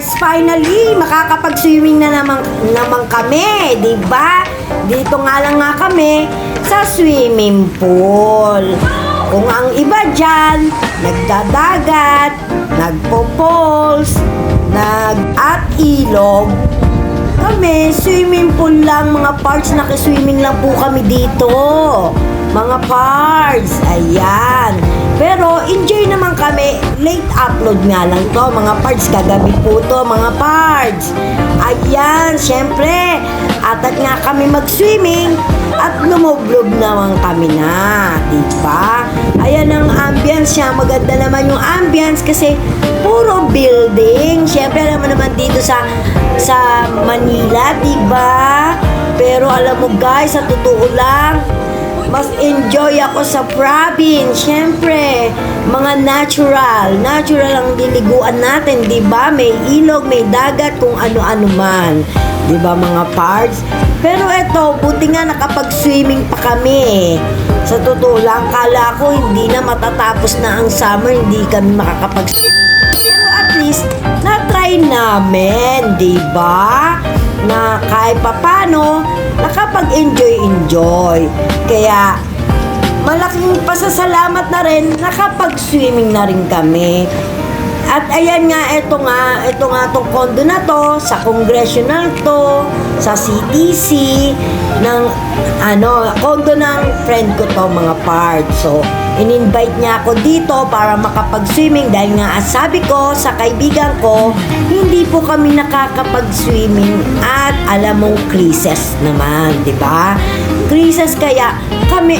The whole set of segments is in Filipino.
parts, finally, makakapag-swimming na naman kami, di ba? Dito nga lang nga kami sa swimming pool. Kung ang iba dyan, nagdadagat, nagpo-pools, at ilog, kami, swimming pool lang, mga parts, nakiswimming lang po kami dito. Mga parts, ayan. Pero enjoy naman kami. Late upload nga lang to, mga parts. Kagabi po to, mga parts. Ayan, syempre. Atat nga kami mag-swimming at lumublob naman kami na. Diba? Ayan ang ambience niya. Maganda naman yung ambience kasi puro building. Syempre, alam naman dito sa Manila, diba? Pero alam mo guys, sa totoo lang, mas enjoy ako sa province. Siyempre, mga natural ang diliguan natin, di ba? May ilog, may dagat, kung ano-ano man. Di ba mga parts? Pero eto, buti nga nakapag-swimming pa kami. Sa totoo lang, kala ko hindi na matatapos na ang summer, hindi kami makakapag-swimming. Pero at least, na-try namin, di ba? Na kahit papano, nakapag-enjoy. Kaya, malaking pasasalamat na rin, nakapag-swimming na rin kami. At ayan nga, ito nga tong condo na to, sa Congressional to, sa CTC, ng condo ng friend ko to, mga parts. So, in-invite niya ako dito para makapag-swimming dahil nga sabi ko sa kaibigan ko, hindi po kami nakakapag-swimming at alam mong krises naman, di ba? Krises, kaya kami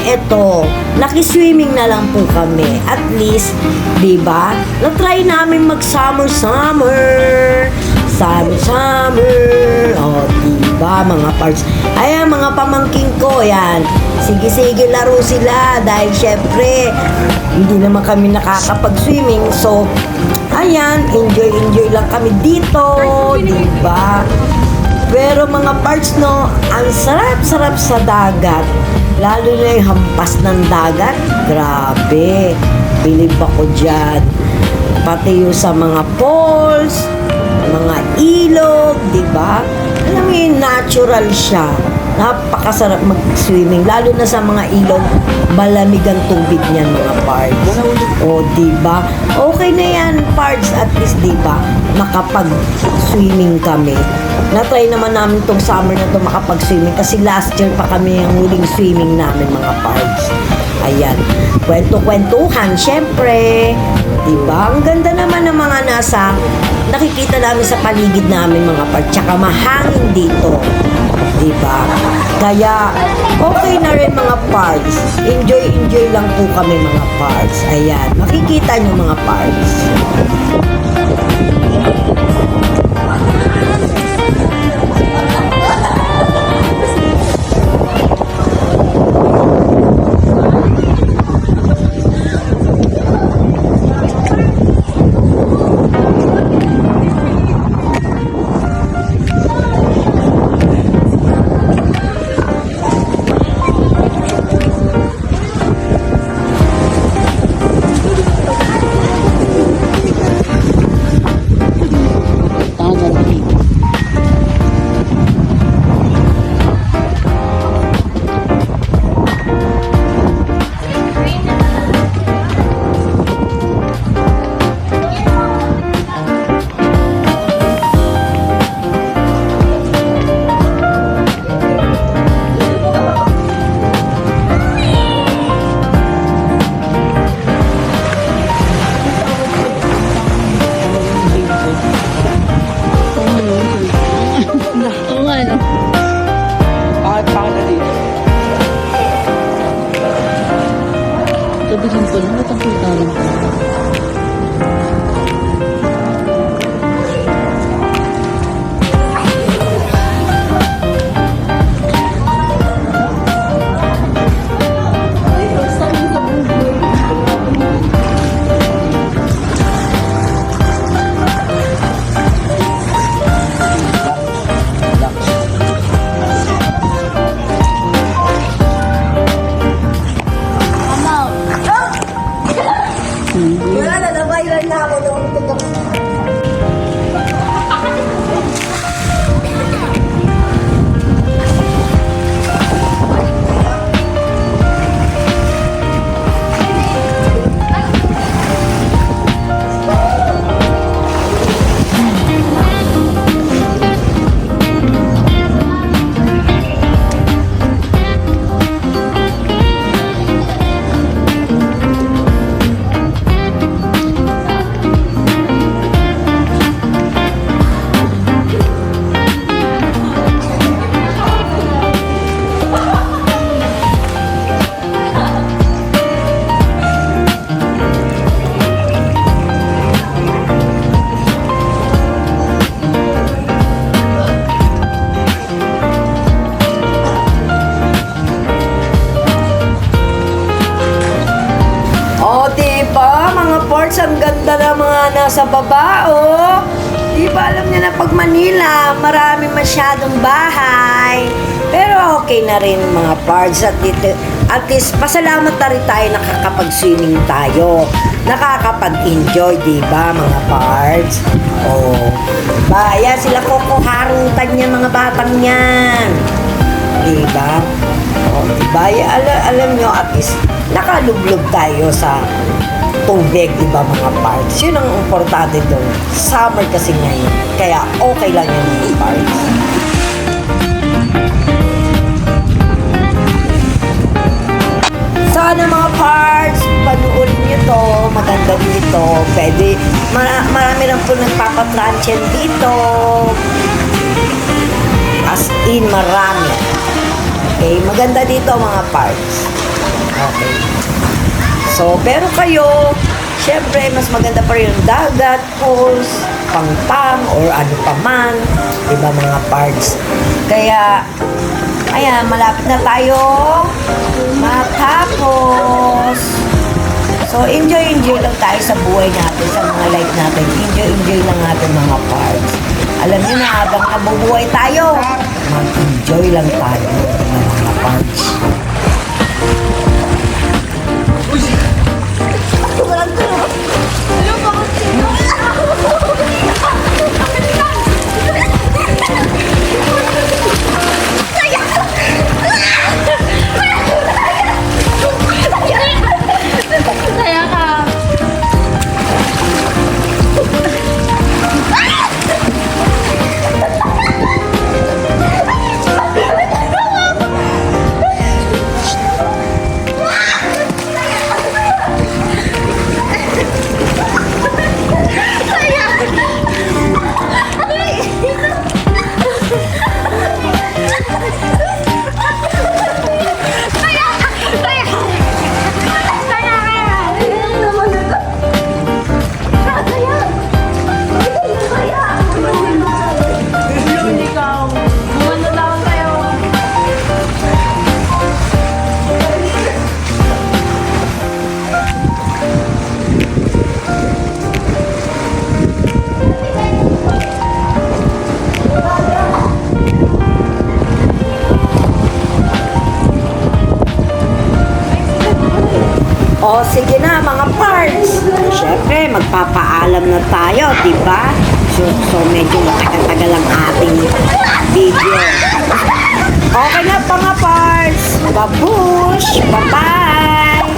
nakiswimming na lang po kami. At least, di ba? Na-try namin mag-summer. O, diba, mga parts. Ayan, mga pamangking ko, yan. Sige, laro sila. Dahil, syempre, hindi naman kami nakakapag-swimming. So, ayan, enjoy lang kami dito. Diba? Pero, mga parts, no, ang sarap sa dagat. Lalo na yung hampas ng dagat. Grabe. Bilib ako dyan. Pati yung sa mga falls, mga ilog, di ba? Alam mo yun, natural siya. Napakasarap mag-swimming. Lalo na sa mga ilog, malamig ang tubig niyan, mga parts. O, di ba? Okay na yan, parts. At least, di ba? Makapag-swimming kami. Na-try naman namin tong summer na to makapag-swimming kasi last year pa kami ang huling swimming namin, mga parts. Ayan. Kwento-kwentuhan, syempre. Diba? Ang ganda naman ng mga nakikita namin sa paligid namin, mga parts. Tsaka mahangin dito. Diba? Kaya, okay na rin, mga parts. Enjoy lang po kami, mga parts. Ayan. Makikita nyo, mga parts. Sabihin ko na, itang kita lang. oh. Di ba alam niya na pag Manila, marami masyadong bahay. Pero okay na rin mga parts. At least, pasalamat na rin tayo nakakapag-swimming tayo. Nakakapag-enjoy, di ba mga parts? Oh. Diba? Yan, sila kukuharutan niya mga batang yan. Di ba? Oh, diba? Alam nyo, at least, nakalublog tayo sa tubig, di ba mga parts? Yun ang importante doon. Summer kasi ngayon. Kaya okay lang yun mga parts. Sana mga parts, panuulin nyo to. Maganda dito. Pwede, marami lang po nagpapatransyan dito. As in, marami. Okay, maganda dito mga parts. Okay. So, pero kayo, syempre, mas maganda pa rin yung dagat, falls, pangpang, or ano pa man, diba mga parts. Kaya, ayan, malapit na tayo matapos. So, enjoy lang tayo sa buhay natin, sa mga life natin. Enjoy lang natin mga parts. Alam niyo na, habang nabubuhay tayo, mag-enjoy lang tayo mga parts. O, sige na mga parts. Siyempre, magpapaalam na tayo, diba? So medyo matagal-tagal ang ating video. Okay na pa mga parts. Babush! Bye-bye!